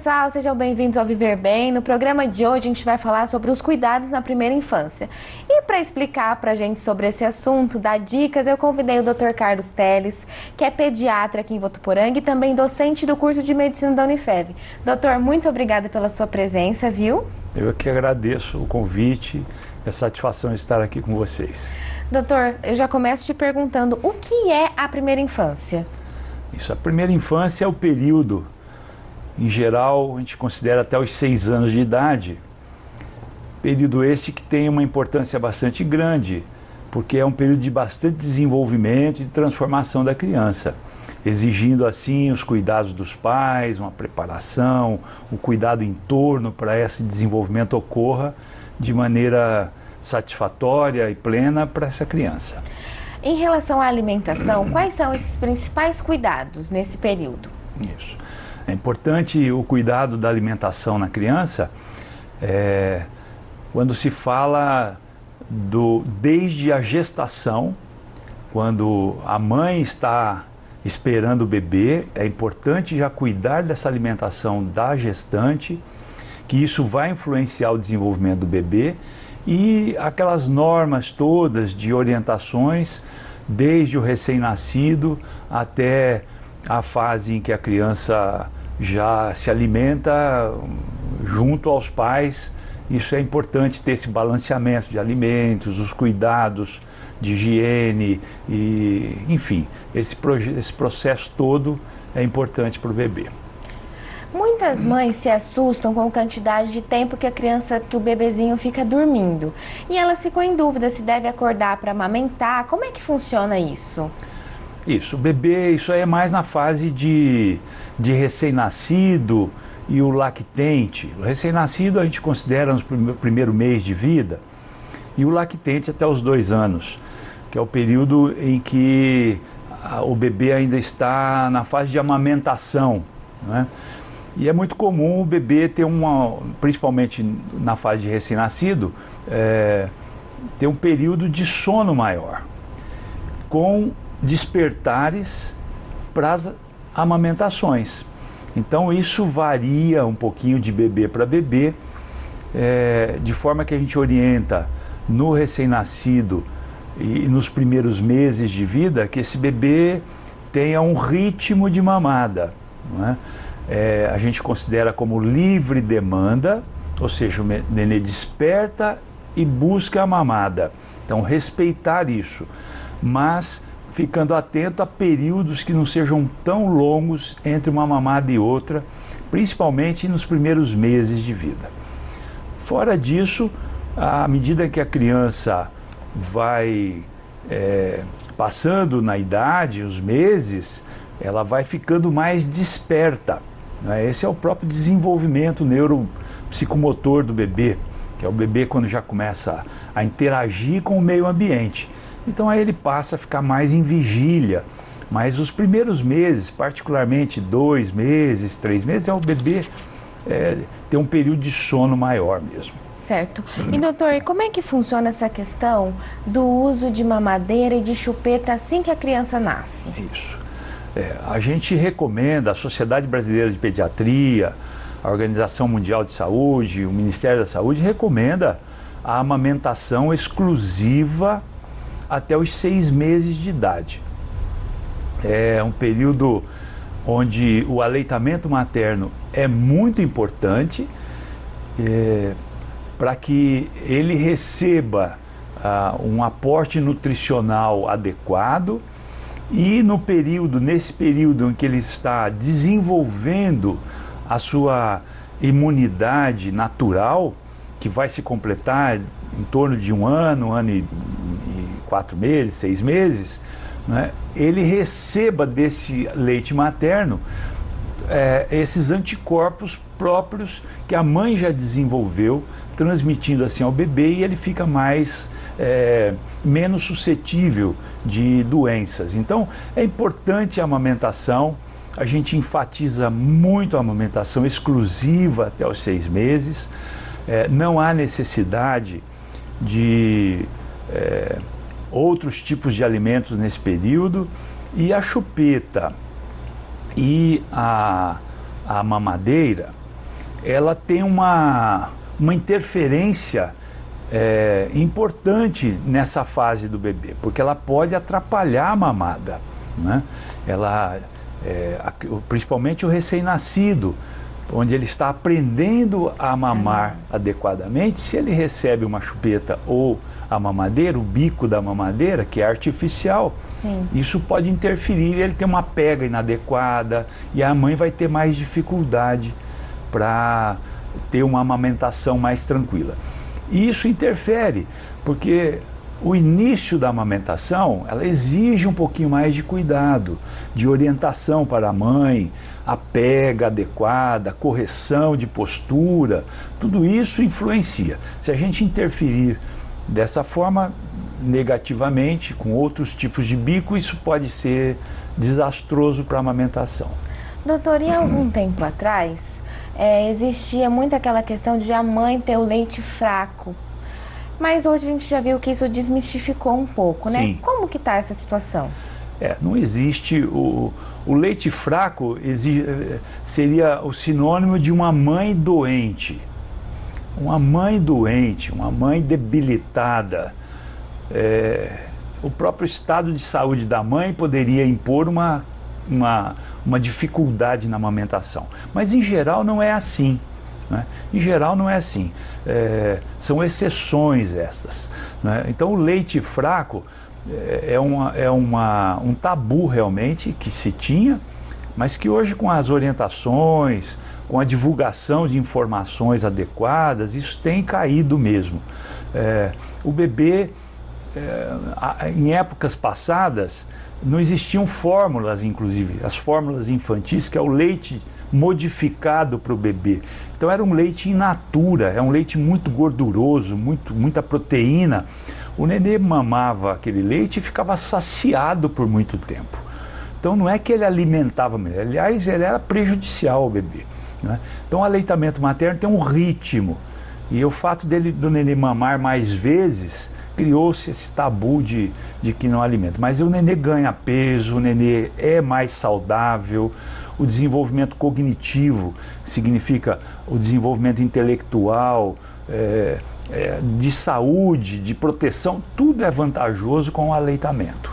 pessoal, sejam bem-vindos ao Viver Bem. No programa de hoje a gente vai falar sobre os cuidados na primeira infância. E para explicar para a gente sobre esse assunto, dar dicas, eu convidei o Dr. Carlos Teles, que é pediatra aqui em Votuporanga e também docente do curso de Medicina da Unifev. Doutor, muito obrigada pela sua presença, viu? Eu que agradeço o convite e a satisfação de estar aqui com vocês. Doutor, eu já começo te perguntando, o que é a primeira infância? Isso, a primeira infância é o período, em geral, a gente considera até os 6 anos de idade. Período esse que tem uma importância bastante grande, porque é um período de bastante desenvolvimento e de transformação da criança, exigindo assim os cuidados dos pais, uma preparação, o cuidado em torno para esse desenvolvimento ocorra de maneira satisfatória e plena para essa criança. Em relação à alimentação, quais são esses principais cuidados nesse período? Isso. É importante o cuidado da alimentação na criança, quando se fala desde a gestação, quando a mãe está esperando o bebê, é importante já cuidar dessa alimentação da gestante, que isso vai influenciar o desenvolvimento do bebê, e aquelas normas todas de orientações, desde o recém-nascido até a fase em que a criança já se alimenta junto aos pais. Isso é importante, ter esse balanceamento de alimentos, os cuidados de higiene, e, enfim, esse processo todo é importante para o bebê. Muitas mães se assustam com a quantidade de tempo que o bebezinho fica dormindo. E elas ficam em dúvida se deve acordar para amamentar. Como é que funciona isso? Isso, o bebê, isso aí é mais na fase de recém-nascido e o lactente. O recém-nascido a gente considera no primeiro mês de vida, e o lactente até os 2 anos, que é o período em que o bebê ainda está na fase de amamentação, né? E é muito comum o bebê ter principalmente na fase de recém-nascido, ter um período de sono maior, com despertares para as amamentações. Então isso varia um pouquinho de bebê para bebê, de forma que a gente orienta no recém-nascido e nos primeiros meses de vida que esse bebê tenha um ritmo de mamada, não é? A gente considera como livre demanda, ou seja, o nenê desperta e busca a mamada. Então, respeitar isso, mas ficando atento a períodos que não sejam tão longos entre uma mamada e outra, principalmente nos primeiros meses de vida. Fora disso, à medida que a criança vai passando na idade, os meses, ela vai ficando mais desperta. Esse é o próprio desenvolvimento neuropsicomotor do bebê, que é o bebê quando já começa a interagir com o meio ambiente. Então aí ele passa a ficar mais em vigília, mas os primeiros meses, particularmente 2 meses, 3 meses, o bebê tem um período de sono maior mesmo. Certo. E doutor, como é que funciona essa questão do uso de mamadeira e de chupeta assim que a criança nasce? Isso. A gente recomenda, a Sociedade Brasileira de Pediatria, a Organização Mundial de Saúde, o Ministério da Saúde recomenda a amamentação exclusiva até os 6 meses de idade. É um período onde o aleitamento materno é muito importante para que ele receba um aporte nutricional adequado. E nesse período em que ele está desenvolvendo a sua imunidade natural, que vai se completar em torno de 1 ano e 4 meses, 6 meses, né, ele receba desse leite materno esses anticorpos próprios que a mãe já desenvolveu, transmitindo assim ao bebê, e ele fica menos suscetível de doenças. Então é importante a amamentação, a gente enfatiza muito a amamentação exclusiva até os 6 meses, não há necessidade de outros tipos de alimentos nesse período, e a chupeta e a mamadeira, ela tem uma interferência importante nessa fase do bebê, porque ela pode atrapalhar a mamada, né? Principalmente o recém-nascido, onde ele está aprendendo a mamar adequadamente. Se ele recebe uma chupeta ou a mamadeira, o bico da mamadeira, que é artificial, sim, isso pode interferir, ele tem uma pega inadequada e a mãe vai ter mais dificuldade para ter uma amamentação mais tranquila. E isso interfere, porque o início da amamentação, ela exige um pouquinho mais de cuidado, de orientação para a mãe, a pega adequada, correção de postura, tudo isso influencia. Se a gente interferir dessa forma, negativamente, com outros tipos de bico, isso pode ser desastroso para a amamentação. Doutor, e algum tempo atrás, existia muito aquela questão de a mãe ter o leite fraco. Mas hoje a gente já viu que isso desmistificou um pouco, né? Sim. Como que está essa situação? Não existe... O leite fraco seria o sinônimo de uma mãe doente. Uma mãe doente, uma mãe debilitada. O próprio estado de saúde da mãe poderia impor uma dificuldade na amamentação. Mas, em geral, não é assim. Né? Em geral, não é assim. São exceções essas. Né? Então, o leite fraco um tabu, realmente, que se tinha, mas que hoje, com as orientações, com a divulgação de informações adequadas, isso tem caído mesmo. O bebê, em épocas passadas, não existiam fórmulas, inclusive, as fórmulas infantis, que é o leite modificado para o bebê. Então era um leite in natura, é um leite muito gorduroso, muita proteína. O nenê mamava aquele leite e ficava saciado por muito tempo. Então não é que ele alimentava melhor, aliás, ele era prejudicial ao bebê. Né? Então o aleitamento materno tem um ritmo, e o fato do nenê mamar mais vezes, criou-se esse tabu de que não alimenta. Mas o nenê ganha peso, o nenê é mais saudável, o desenvolvimento cognitivo, significa o desenvolvimento intelectual, de saúde, de proteção, tudo é vantajoso com o aleitamento.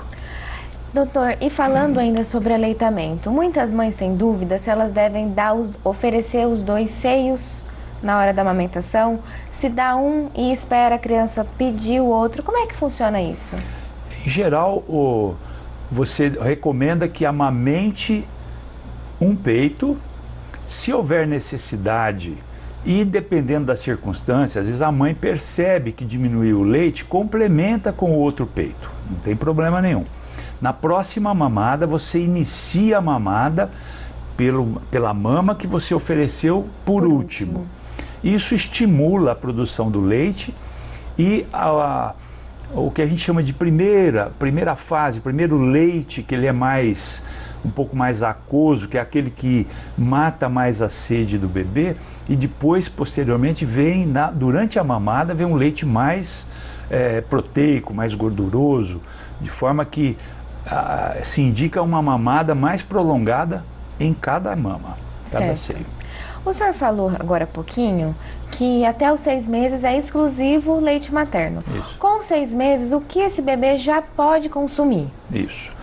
Doutor, e falando ainda sobre aleitamento, muitas mães têm dúvida se elas devem oferecer os dois seios na hora da amamentação, se dá um e espera a criança pedir o outro. Como é que funciona isso? Em geral, você recomenda que amamente um peito. Se houver necessidade e dependendo das circunstâncias, às vezes a mãe percebe que diminuiu o leite, complementa com o outro peito, não tem problema nenhum. Na próxima mamada, você inicia a mamada pela mama que você ofereceu por último. Isso estimula a produção do leite e o que a gente chama de primeira fase, primeiro leite, que ele é um pouco mais aquoso, que é aquele que mata mais a sede do bebê, e depois, posteriormente, durante a mamada, vem um leite mais proteico, mais gorduroso, de forma que se indica uma mamada mais prolongada em cada mama, cada seio. O senhor falou agora há pouquinho que até os 6 meses é exclusivo leite materno. Isso. Com 6 meses, o que esse bebê já pode consumir? Isso.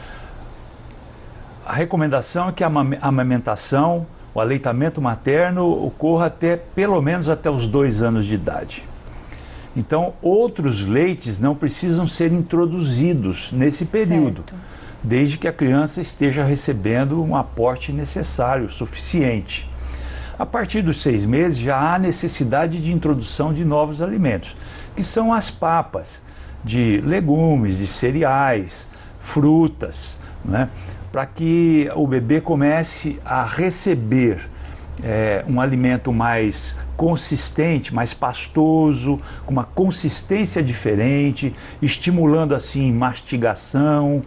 A recomendação é que a amamentação, o aleitamento materno ocorra pelo menos até os 2 anos de idade. Então, outros leites não precisam ser introduzidos nesse período, desde que a criança esteja recebendo um aporte necessário, suficiente. A partir dos 6 meses já há necessidade de introdução de novos alimentos, que são as papas de legumes, de cereais, frutas, né? Para que o bebê comece a receber um alimento mais consistente, mais pastoso, com uma consistência diferente, estimulando assim mastigação,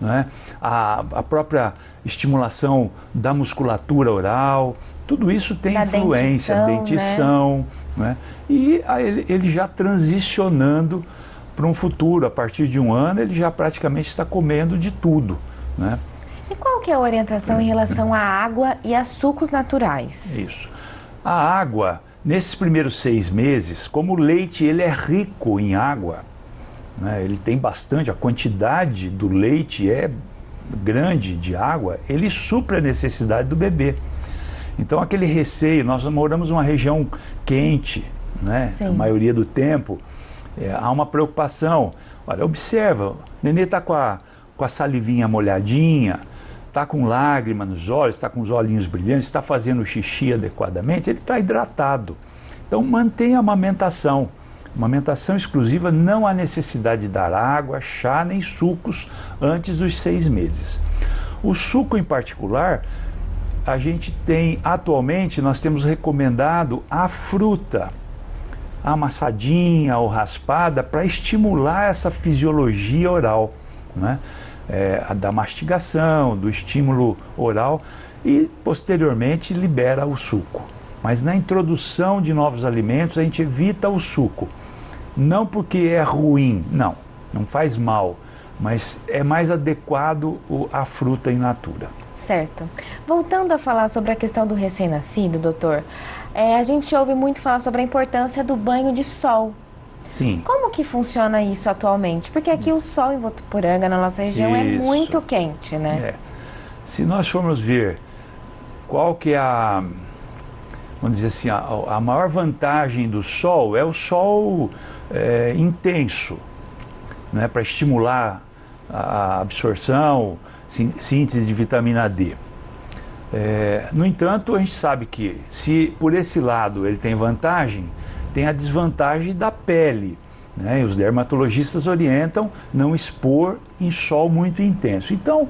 né? A própria estimulação da musculatura oral. Tudo isso tem influência, dentição, né? E ele já transicionando para um futuro, a partir de 1 ano, ele já praticamente está comendo de tudo, né? E qual que é a orientação em relação à água e a sucos naturais? Isso. A água, nesses primeiros 6 meses, como o leite ele é rico em água, né, ele tem bastante, a quantidade do leite é grande de água, ele supre a necessidade do bebê. Então aquele receio, nós moramos numa região quente, né, a maioria do tempo, há uma preocupação. Olha, observa, o nenê está com a salivinha molhadinha, está com lágrima nos olhos, está com os olhinhos brilhantes, está fazendo xixi adequadamente, ele está hidratado. Então mantenha a amamentação. Amamentação exclusiva, não há necessidade de dar água, chá nem sucos antes dos 6 meses. O suco em particular, a gente tem, atualmente, nós temos recomendado a fruta, amassadinha ou raspada, para estimular essa fisiologia oral, né? Da mastigação, do estímulo oral, e posteriormente libera o suco. Mas na introdução de novos alimentos a gente evita o suco. Não porque é ruim, não faz mal, mas é mais adequado a fruta in natura. Certo. Voltando a falar sobre a questão do recém-nascido, doutor, a gente ouve muito falar sobre a importância do banho de sol. Sim. Como que funciona isso atualmente? Porque aqui o sol em Votuporanga, na nossa região, é muito quente, né? Se nós formos ver qual que é vamos dizer assim, a maior vantagem do sol, é o sol intenso, né, para estimular a absorção, síntese de vitamina D. No entanto, a gente sabe que se por esse lado ele tem vantagem, tem a desvantagem da pele, né? E os dermatologistas orientam não expor em sol muito intenso. Então,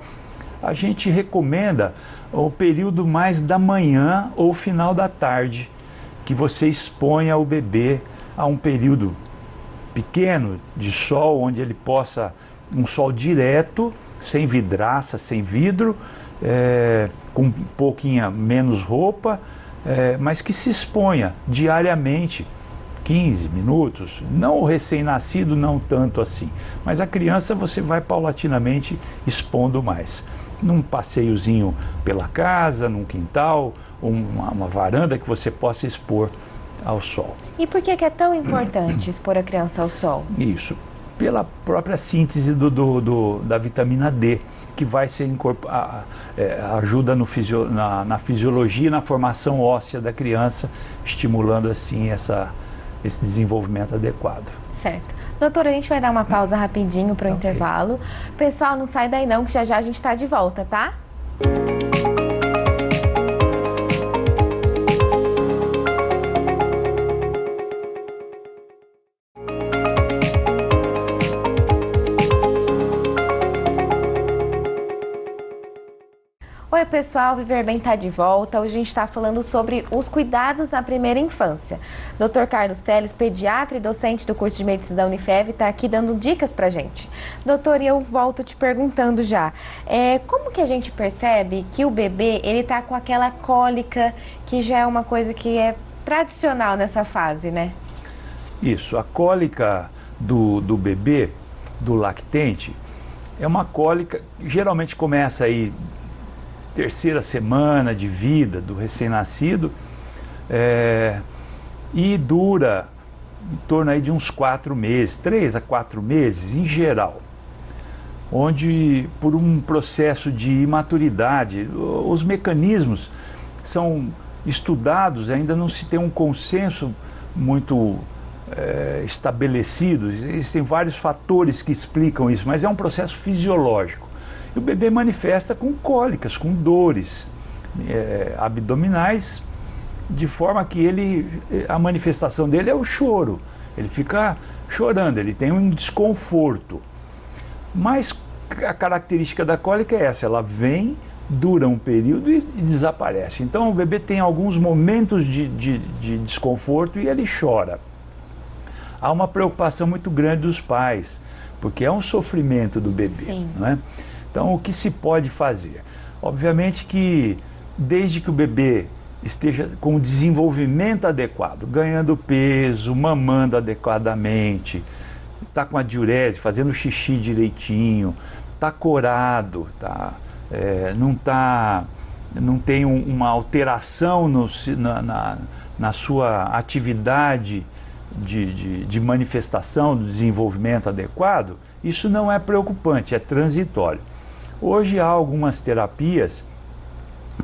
a gente recomenda o período mais da manhã ou final da tarde, que você exponha o bebê a um período pequeno de sol, onde ele possa, um sol direto, sem vidraça, sem vidro, com um pouquinho menos roupa, mas que se exponha diariamente, 15 minutos, não o recém-nascido, não tanto assim, mas a criança você vai paulatinamente expondo mais. Num passeiozinho pela casa, num quintal, uma varanda que você possa expor ao sol. E por que é tão importante expor a criança ao sol? Isso, pela própria síntese da vitamina D, que vai ser ajuda na fisiologia e na formação óssea da criança, estimulando assim esse desenvolvimento adequado. Certo. Doutora, a gente vai dar uma pausa rapidinho para o intervalo. Pessoal, não sai daí não, que já já a gente está de volta, tá? Oi pessoal, Viver Bem está de volta. Hoje a gente está falando sobre os cuidados na primeira infância. Dr. Carlos Telles, pediatra e docente do curso de medicina da Unifev, está aqui dando dicas pra gente. Doutor, e eu volto te perguntando já, como que a gente percebe que o bebê ele tá com aquela cólica, que já é uma coisa que é tradicional nessa fase, né? Isso, a cólica do bebê, do lactente, é uma cólica, geralmente começa aí terceira semana de vida do recém-nascido, e dura em torno aí de uns 4 meses, 3 a 4 meses em geral, onde por um processo de imaturidade, os mecanismos são estudados, ainda não se tem um consenso muito estabelecido, existem vários fatores que explicam isso, mas é um processo fisiológico. E o bebê manifesta com cólicas, com dores abdominais, de forma que a manifestação dele é o choro. Ele fica chorando, ele tem um desconforto. Mas a característica da cólica é essa, ela vem, dura um período e desaparece. Então o bebê tem alguns momentos de desconforto e ele chora. Há uma preocupação muito grande dos pais, porque é um sofrimento do bebê. Sim. Não é? Então, o que se pode fazer? Obviamente que, desde que o bebê esteja com o desenvolvimento adequado, ganhando peso, mamando adequadamente, está com a diurese, fazendo xixi direitinho, está corado, não tem uma alteração na sua atividade de manifestação do desenvolvimento adequado, isso não é preocupante, é transitório. Hoje há algumas terapias,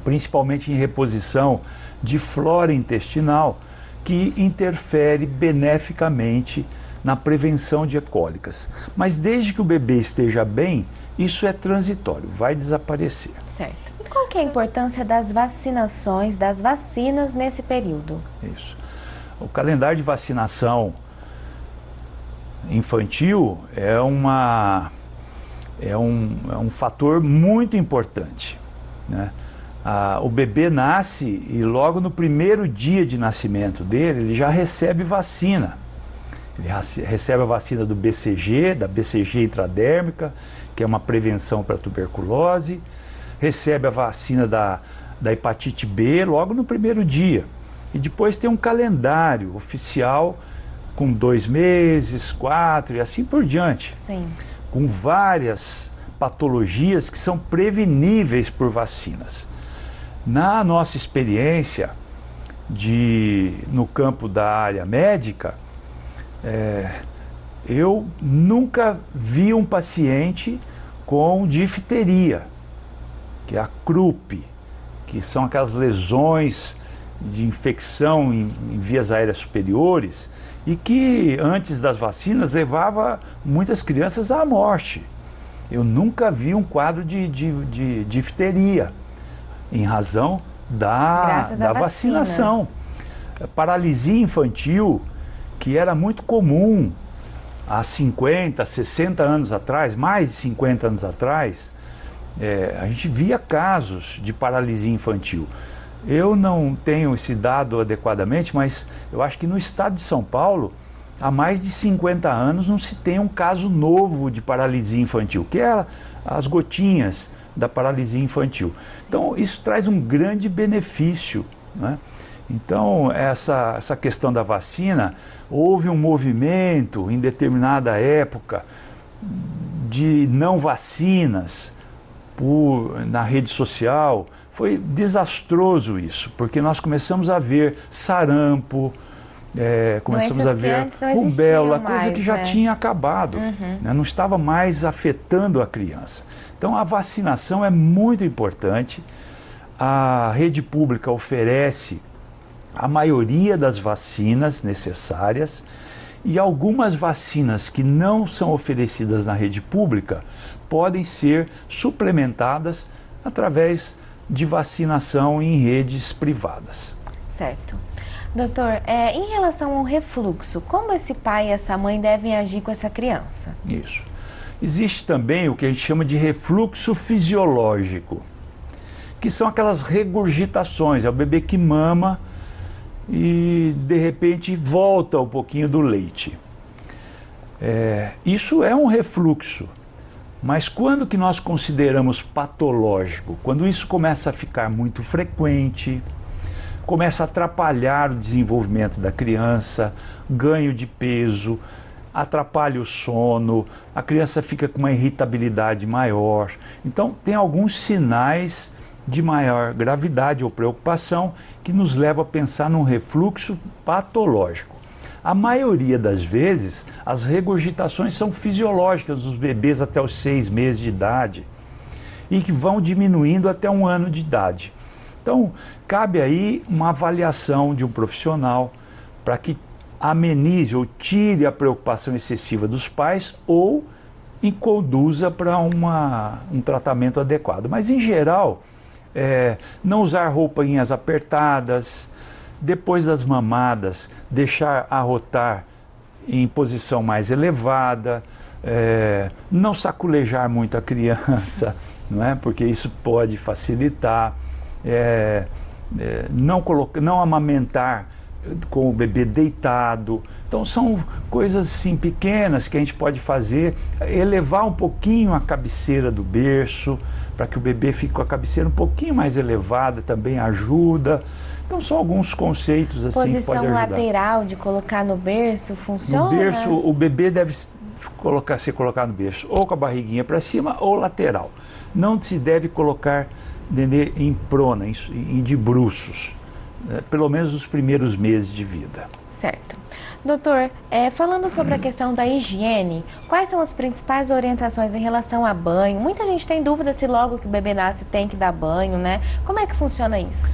principalmente em reposição de flora intestinal, que interfere beneficamente na prevenção de cólicas. Mas desde que o bebê esteja bem, isso é transitório, vai desaparecer. Certo. E qual que é a importância das vacinações, das vacinas nesse período? Isso. O calendário de vacinação infantil é um fator muito importante, né? O bebê nasce e logo no primeiro dia de nascimento dele, ele já recebe vacina. Ele recebe a vacina do BCG, da BCG intradérmica, que é uma prevenção para tuberculose, recebe a vacina da hepatite B logo no primeiro dia. E depois tem um calendário oficial com 2 meses, 4 e assim por diante. Sim. Com várias patologias que são preveníveis por vacinas. Na nossa experiência no campo da área médica, eu nunca vi um paciente com difteria, que é a croup, que são aquelas lesões de infecção em vias aéreas superiores e que antes das vacinas levava muitas crianças à morte. Eu nunca vi um quadro de difteria em razão da vacinação. Paralisia infantil, que era muito comum há 50, 60 anos atrás, mais de 50 anos atrás, a gente via casos de paralisia infantil. Eu não tenho esse dado adequadamente, mas eu acho que no estado de São Paulo, há mais de 50 anos, não se tem um caso novo de paralisia infantil, que é as gotinhas da paralisia infantil. Então, isso traz um grande benefício, né? Então, essa questão da vacina, houve um movimento em determinada época de não vacinas na rede social. Foi desastroso isso, porque nós começamos a ver sarampo, começamos a ver rubéola, coisa que já tinha acabado, né? Não estava mais afetando a criança. Então a vacinação é muito importante. A rede pública oferece a maioria das vacinas necessárias e algumas vacinas que não são oferecidas na rede pública podem ser suplementadas através de vacinação em redes privadas. Certo. Doutor, em relação ao refluxo, como esse pai e essa mãe devem agir com essa criança? Isso. Existe também o que a gente chama de refluxo fisiológico, que são aquelas regurgitações, é o bebê que mama e de repente volta um pouquinho do leite. Isso é um refluxo. Mas quando que nós consideramos patológico? Quando isso começa a ficar muito frequente, começa a atrapalhar o desenvolvimento da criança, ganho de peso, atrapalha o sono, a criança fica com uma irritabilidade maior. Então, tem alguns sinais de maior gravidade ou preocupação que nos levam a pensar num refluxo patológico. A maioria das vezes, as regurgitações são fisiológicas dos bebês até os 6 meses de idade e que vão diminuindo até 1 ano de idade. Então, cabe aí uma avaliação de um profissional para que amenize ou tire a preocupação excessiva dos pais ou conduza para um tratamento adequado. Mas, em geral, não usar roupinhas apertadas. Depois das mamadas, deixar arrotar em posição mais elevada, não saculejar muito a criança, não é? Porque isso pode facilitar, não amamentar com o bebê deitado. Então são coisas assim pequenas que a gente pode fazer, elevar um pouquinho a cabeceira do berço, para que o bebê fique com a cabeceira um pouquinho mais elevada, também ajuda. Então são alguns conceitos assim que podem ajudar. Posição lateral de colocar no berço funciona? No berço, o bebê deve ser colocado no berço ou com a barriguinha para cima ou lateral. Não se deve colocar nenê em prona, de bruços. pelo menos nos primeiros meses de vida. Certo. Doutor, falando sobre a questão da higiene, quais são as principais orientações em relação a banho? Muita gente tem dúvida se logo que o bebê nasce tem que dar banho, né? Como é que funciona isso?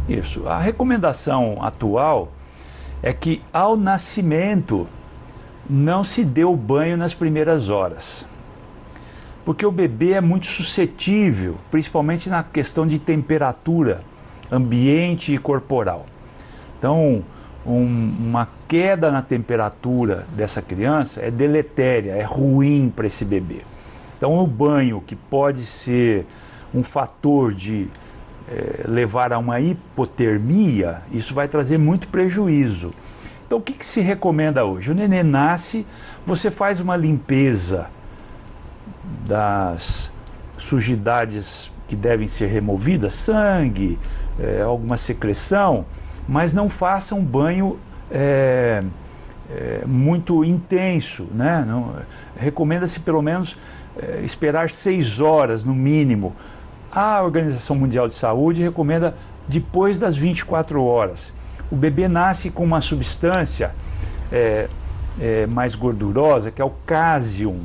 Isso. A recomendação atual é que ao nascimento não se dê o banho nas primeiras horas. Porque o bebê é muito suscetível, principalmente na questão de temperatura, ambiente e corporal. Então, uma queda na temperatura dessa criança é deletéria, é ruim para esse bebê. Então, o banho, que pode ser um fator de levar a uma hipotermia, isso vai trazer muito prejuízo. Então, o que se recomenda hoje? O neném nasce, você faz uma limpeza das sujidades que devem ser removidas, sangue, alguma secreção, mas não faça um banho muito intenso, né? Recomenda-se pelo menos esperar 6 horas no mínimo. A Organização Mundial de Saúde recomenda depois das 24 horas. O bebê nasce com uma substância mais gordurosa, que é o cásium,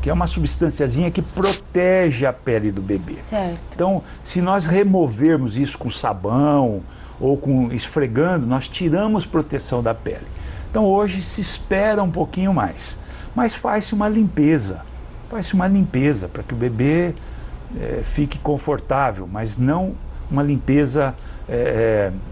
que é uma substânciazinha que protege a pele do bebê. Certo. Então, se nós removermos isso com sabão ou esfregando, nós tiramos proteção da pele. Então, hoje se espera um pouquinho mais, mas faz-se uma limpeza. Faz-se uma limpeza para que o bebê fique confortável, mas não uma limpeza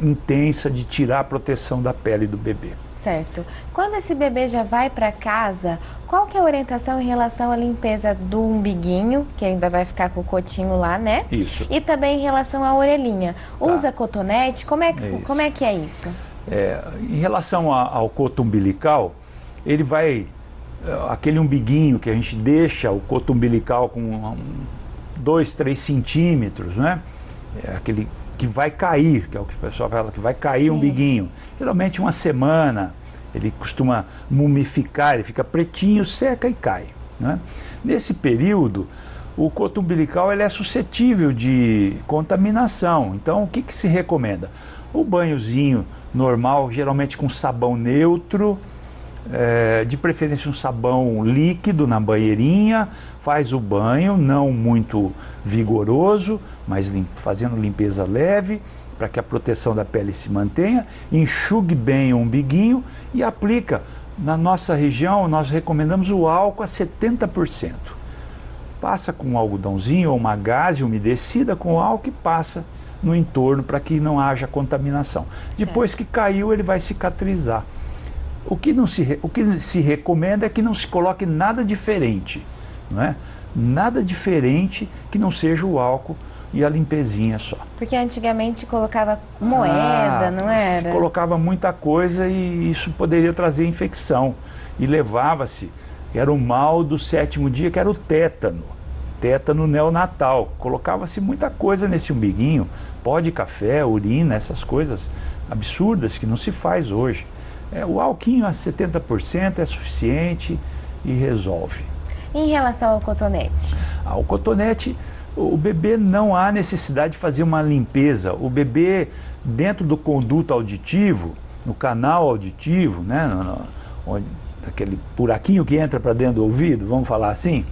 intensa de tirar a proteção da pele do bebê. Certo. Quando esse bebê já vai para casa, qual que é a orientação em relação à limpeza do umbiguinho, que ainda vai ficar com o cotinho lá, né? Isso. E também em relação à orelhinha. Usa cotonete? Como é que é isso? Em relação ao coto umbilical, ele vai... aquele umbiguinho que a gente deixa o coto umbilical com 2, 3 centímetros, né? Aquele que vai cair, que é o que o pessoal fala, que vai cair o umbiguinho. Geralmente uma semana, ele costuma mumificar, ele fica pretinho, seca e cai, né? Nesse período, o coto umbilical ele é suscetível de contaminação. Então, o que se recomenda? O banhozinho normal, geralmente com sabão neutro, de preferência um sabão líquido na banheirinha, faz o banho, não muito vigoroso, mas fazendo limpeza leve, para que a proteção da pele se mantenha, enxugue bem o umbiguinho e aplica. Na nossa região, nós recomendamos o álcool a 70%. Passa com um algodãozinho ou uma gaze umedecida com álcool e passa no entorno para que não haja contaminação. Depois que caiu, ele vai cicatrizar. O que se recomenda é que não se coloque nada diferente, não é? Nada diferente que não seja o álcool e a limpezinha só. Porque antigamente colocava moeda, não era? Se colocava muita coisa e isso poderia trazer infecção. E levava-se, era o mal do 7º dia, que era o tétano neonatal. Colocava-se muita coisa nesse umbiguinho, pó de café, urina, essas coisas absurdas que não se faz hoje. O alquinho a 70% é suficiente e resolve. Em relação ao cotonete? O cotonete, o bebê não há necessidade de fazer uma limpeza. O bebê, dentro do conduto auditivo, no canal auditivo, né, aquele buraquinho que entra para dentro do ouvido, vamos falar assim,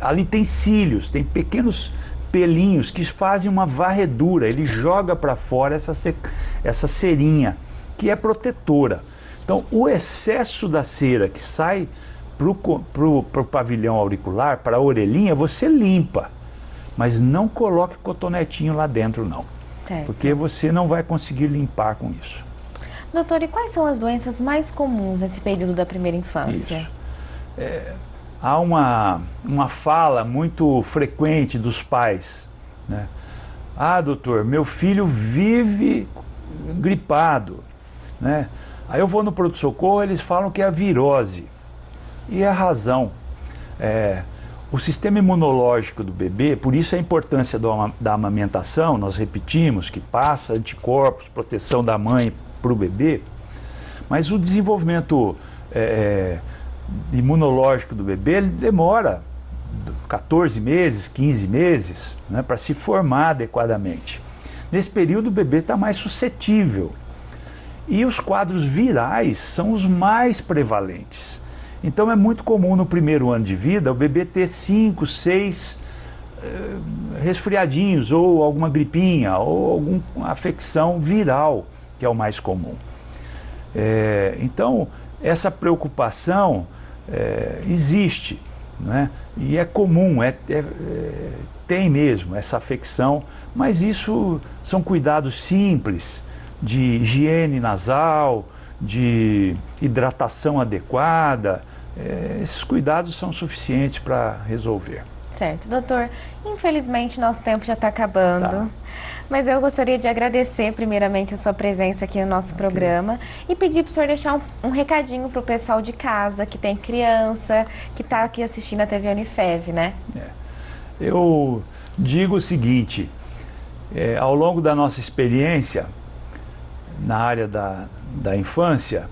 ali tem cílios, tem pequenos pelinhos que fazem uma varredura. Ele joga para fora essa cerinha, que é protetora. Então, o excesso da cera que sai pro pavilhão auricular, para a orelhinha, você limpa. Mas não coloque cotonetinho lá dentro, não. Certo. Porque você não vai conseguir limpar com isso. Doutor, e quais são as doenças mais comuns nesse período da primeira infância? Isso. Há uma fala muito frequente dos pais, né? Doutor, meu filho vive gripado, né? Aí eu vou no pronto-socorro, eles falam que é a virose. E é a razão. O sistema imunológico do bebê, por isso a importância da amamentação, nós repetimos que passa anticorpos, proteção da mãe para o bebê, mas o desenvolvimento imunológico do bebê ele demora 14 meses, 15 meses, né, para se formar adequadamente. Nesse período o bebê está mais suscetível. E os quadros virais são os mais prevalentes. Então é muito comum no primeiro ano de vida o bebê ter 5, 6 resfriadinhos, ou alguma gripinha, ou alguma afecção viral, que é o mais comum. Então essa preocupação existe, né? E é comum, tem mesmo essa afecção, mas isso são cuidados simples, de higiene nasal, de hidratação adequada. Esses cuidados são suficientes para resolver. Certo, doutor. Infelizmente, nosso tempo já está acabando. Tá. Mas eu gostaria de agradecer primeiramente a sua presença aqui no nosso programa e pedir para o senhor deixar um recadinho para o pessoal de casa, que tem criança, que está aqui assistindo a TV Unifev, né? Eu digo o seguinte, ao longo da nossa experiência na área da infância,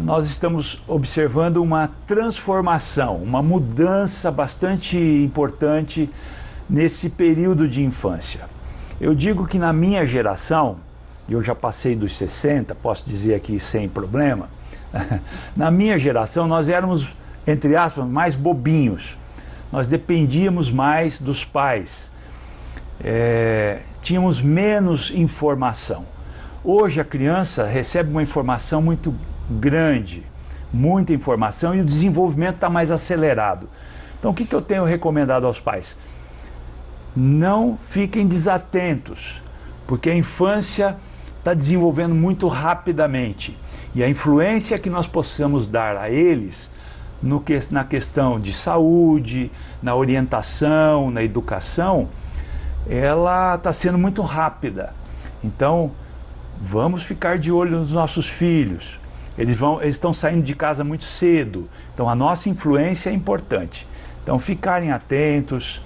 nós estamos observando uma transformação, uma mudança bastante importante nesse período de infância. Eu digo que na minha geração, eu já passei dos 60, posso dizer aqui sem problema, na minha geração nós éramos, entre aspas, mais bobinhos. Nós dependíamos mais dos pais, tínhamos menos informação. Hoje a criança recebe uma informação muito grande, muita informação, e o desenvolvimento está mais acelerado. Então o que eu tenho recomendado aos pais? Não fiquem desatentos, porque a infância está desenvolvendo muito rapidamente, e a influência que nós possamos dar a eles na questão de saúde, na orientação, na educação, ela está sendo muito rápida. Então vamos ficar de olho nos nossos filhos. Eles estão saindo de casa muito cedo, então a nossa influência é importante. Então ficarem atentos,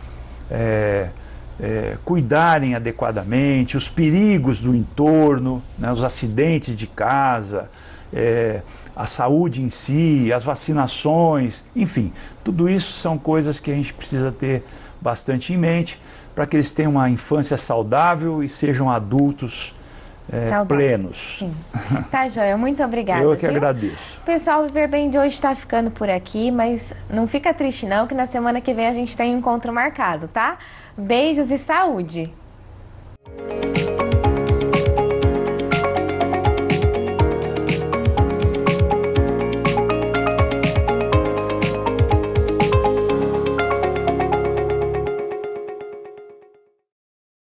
cuidarem adequadamente, os perigos do entorno, né, os acidentes de casa, a saúde em si, as vacinações, enfim, tudo isso são coisas que a gente precisa ter bastante em mente para que eles tenham uma infância saudável e sejam adultos plenos. Sim. Tá, joia. Muito obrigada. Eu que agradeço. Pessoal, o Viver Bem de hoje está ficando por aqui, mas não fica triste não, que na semana que vem a gente tem um encontro marcado, tá? Beijos e saúde!